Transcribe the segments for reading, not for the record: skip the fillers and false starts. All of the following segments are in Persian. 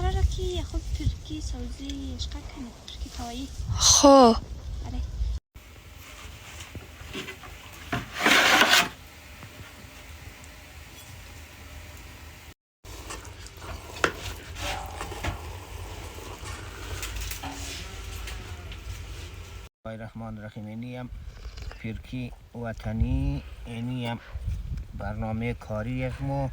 قراره که خود پرکی سوزی اشقا کنید پرکی تایی خو آره الرحمن الرحیم. اینی هم پرکی وطنی، اینی هم برنامه کاری از ما.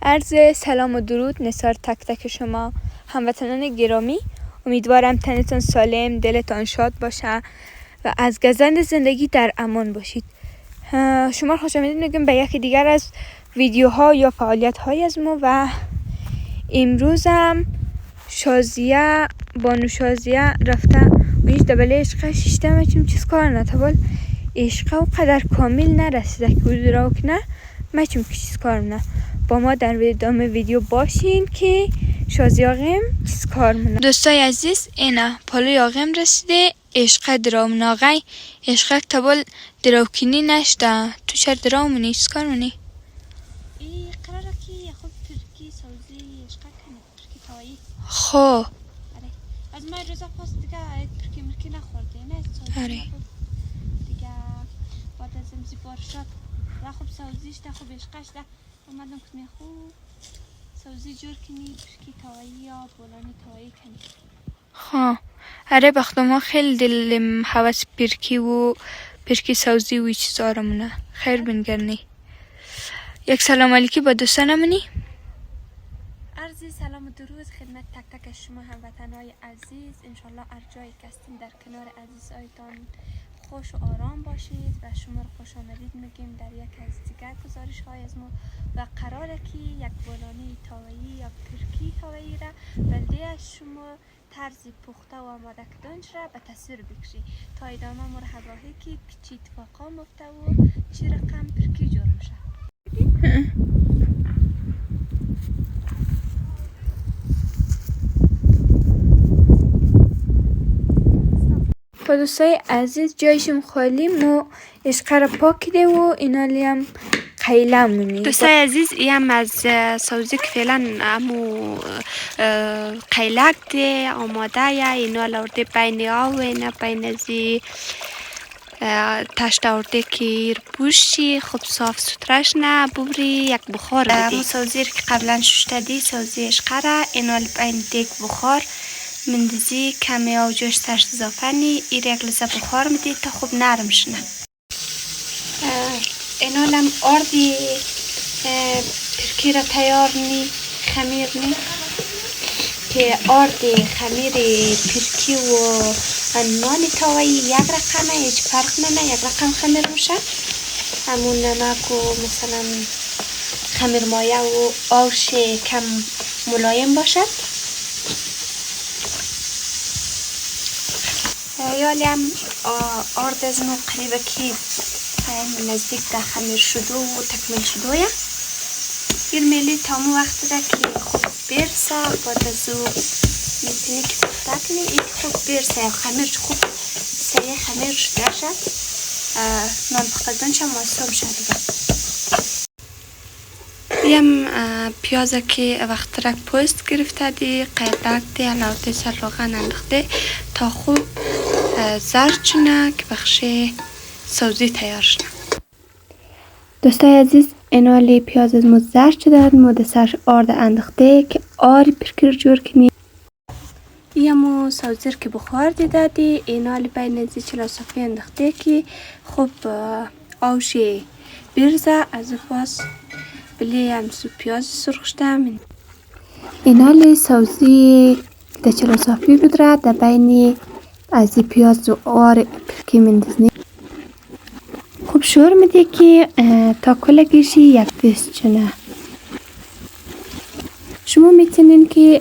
عرض سلام و درود نثار تک تک شما هموطنان گرامی. امیدوارم تنتان سالم، دلتان شاد باشه و از گزند زندگی در امان باشید. شما خوش آمدید میگم به یکی دیگر از ویدیوها یا فعالیت های از ما. و امروزم شازیه بانو شازیه رفته اونیش دبله عشقه شیشته مچیم چیز کار نتبال عشقه و قدر کامل نرسیده که بود را کنه مچیم که چیز کار نه. با ما در ادامه ویدیو باشین که شازی آقیم چیز کار مونه. دوستای عزیز اینا پالوی آقیم رسیده عشقه درام ناغی عشقه تبال دراوکینی نشده. تو چر درامونی چیز کار مونی؟ ای قراره که خود پرکی سوزی اشقا کنید پرکی تایی خو آره از ما روزا پاس دیگه پرکی مرکی نخورده نه سوزی آره. نبود دیگه بعد از امزی بار شد را خوب سوزیش ده خوب عشقش ده اومدم که خوب سوزی جور کنی پرکی تایی یا بولانی تایی کنی. ها اره بخت ما خیلی دلم حوث پرکی سوزی و چیزا را مونه. خیر بنگرنی. یک سلام علیکی با دوستانمونی. عرض سلام و درود خدمت تک تک شما هموطنهای عزیز. انشالله هر جایی که هستین در کنار عزیزایتان خوش و آرام باشید و شما رو خوش آمدید میگیم در یک از دیگر گزارش های از ما. و قراره که یک بولانی تاوایی یا پرکی تاوایی را بلده از شما طرز پخته و آماده کردنش را به تصویر بکشی تا ادامه ما رو همراهی که چی اتفاقا مفته و چی رقم پرکی جور میشه. با دوستای عزیز جایشم خالی ما عشقه را پاک کده و اینالی هم قیله مونی. دوستای عزیز ای هم از سوزی که فعلا امو قیلک ده آماده یا اینا لورده بین آو اینا بین زی تشت آورده که ایر بوشی خوب صاف سترش نه ببری یک بخار بدی. سوزی که قبلا ششته دی سوزی عشقه را اینال بین دیگ بخار مندزی کمی آو جوش سرش اضافه نی ایر یک لحظه بخار میدی تا خوب نرم شنه. اینال هم آردی پرکی را تیار نی خمیر نی که آردی خمیر پرکی و نان تاوایی یک رقمه هیچ فرق نه یک رقم خمیر میشه. همون نمک و مثلا خمیر مایه و آوش کم ملایم باشد. یالی هم آرد از ما قریبه که نزدیک در خمیر شده و تکمیل شده یا گیر میلی تامو وقت ده که خوب برسه. بعد از او میتونی که پخته کنی این خوب برسه خمیر خوب سریع خمیر شده شد نان پختنش هم آسان شده. یم پیازه که وقت رک پوست گرفته دی قیدک دی علاوه سر روغن انداخته تا خوب زرد شنه که بخشه سوزی تیار شنه. دوستای عزیز اینالی پیاز از مو زرد شده مو سرش آرد انداخته که آری پرکر جور کنی. یمو سوزی که بخار دیده دی اینالی بین ازی چلا صفی انداخته که خوب آوشی برزه از پاس بلی هم سو پیاز سرخ شدم. اینالی سوزی ده چلا صفی بدره ده بینی از پیاز و آر پرکی مندزنی خوب شور میده که تا کلگیشی یک دست چنه. شما میتونین که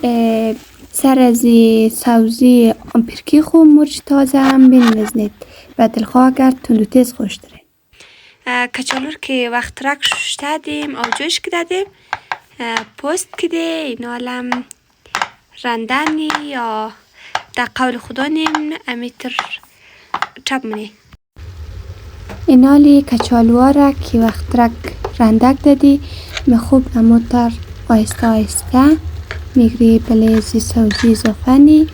سر از سوزی پیرکی خوب مرچ تازه هم بینوزنید و دلخواه اگر تند و تیز خوش دارین. کچالور که وقت رک شدیم او جوش کدادیم پوست کده این عالم رندنی یا در قول خدا نیم امیتر چپ منی این حالی کچالوها را که وقت رک رندک دادی خوب اموتر آیسته آیسته میگری بلیزی سوزی زفنی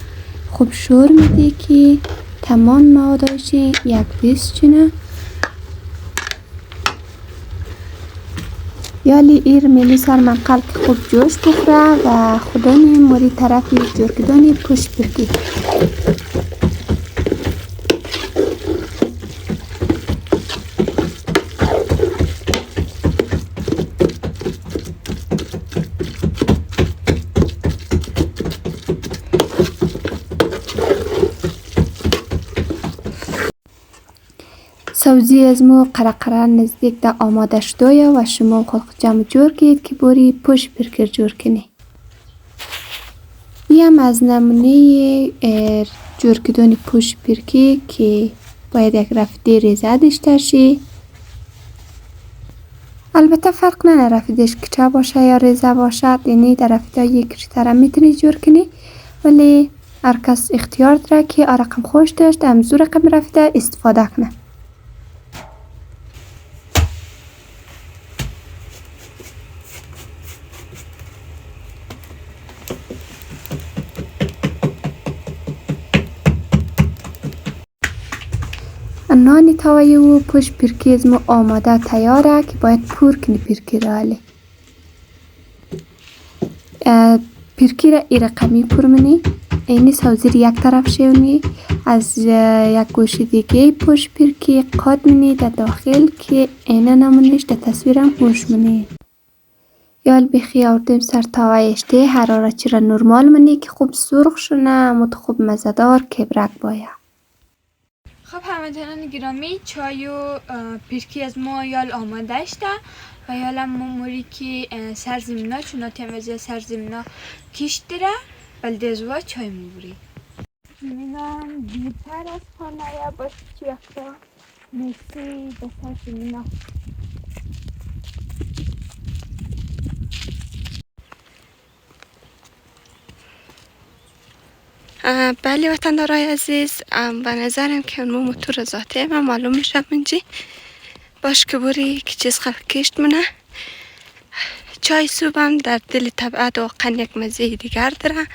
خوب شور میدی که تمام موادش یک دیس چونه یالی ایر میلی سر منقل که خوب جوش بخوره و خودانی موری طرفی جور کدانی پوش بردی سوزی از مو قرقره نزدیک در آماده شده و شما خود جمع جور کنید که بوری پوش برکر جور کنید. این از نمونه جور کدن پوش برکی که باید یک رفته ریزه داشته شی. البته فرق نه رفیدش کچه باشه یا ریزه باشد، یعنی در رفته یک ریتره میتونی جور کنی، ولی هر کس اختیار داره که رقم خوش داشت امزو رقم رفته استفاده کنه. نانی تاوی و پوش پیرکی از ما آماده تیاره که باید پور کنی پیرکی را علی پیرکی را ای رقمی پور منی اینی سوزی یک طرف شونی از یک گوش دیگه پوش پیرکی قاد منی در داخل که اینه نمونیش در تصویرم پوش منی یال بخی آوردیم سر تاوی اشته حرارت چی را نرمال منی که خوب سرخ شونه مت خوب مزدار کبرک باید. خب هموطنان گرامی چای و پیرکی از ما یال آماده شده و یالم موری که سرزمینه چون تمزی سرزمینه کشت داره بلده ازوا چای موری زمینم دیرتر از خانه یا باشه چی اکتا میسی به سرزمینه بله وطندارای عزیز به نظرم که اون موتور ذاته من معلوم میشم منجی باش که بوری که چیز خلق کشت منه چای صبحم در دل طبعت واقعا یک مزه دیگر داره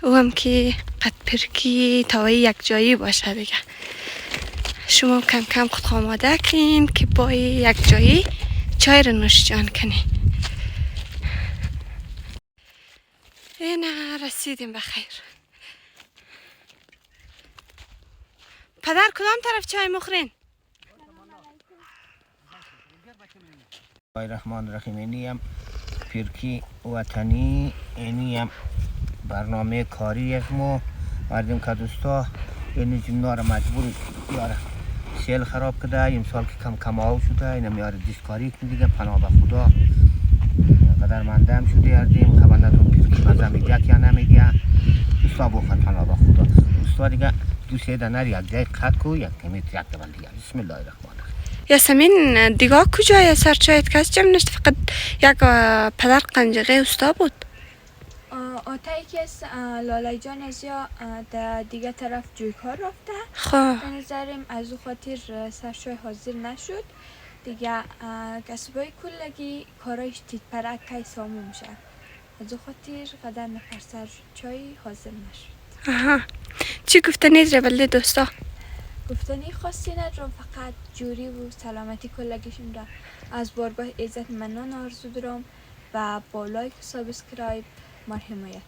و هم که قد پرکی تاوی یک جایی باشه دیگه شما کم کم خود آماده کن که با یک جایی چای رو نوش جان کنی اینه رسیدیم بخیر پدر کدام طرف چای مخورین؟ الرحمن الرحیم اینی هم پیرکی وطنی اینی هم برنامه کاری از ما مردم که دوستا اینی جمعه را مجبور یاره سیل خراب کده این سال که کم کماو شده اینم یاره دیسکاری کنه دیگه پناه به خدا قدر مندم شده یردیم خبر ندارم پیرکی مزه میگه یا نمیگه دوستا بخواد پناه به خدا دوستا دیگه دو سه دنر یک جای قد کو یک کمیت یک دبل دیگه بسم الله الرحمن الرحیم یاسمین دیگه کجای سر چایت کس جمع نشت فقط یک پدر قنجقه استا بود آتایی که از لالای جان از یا در دیگه طرف جوی کار رفته خواه به نظرم از او خاطر سرشای حاضر نشد دیگه کسبای کلگی کارایش تیت پرک که سامو میشه از او خاطر قدر نفر سر چای حاضر نشد آها چی گفته نیز رو بلده دوستا؟ گفتنی خاصی ندارم فقط جوری و سلامتی کلگیشون را از بارگاه عزت منان آرزو دارم و با لایک و سابسکرایب ما حمایت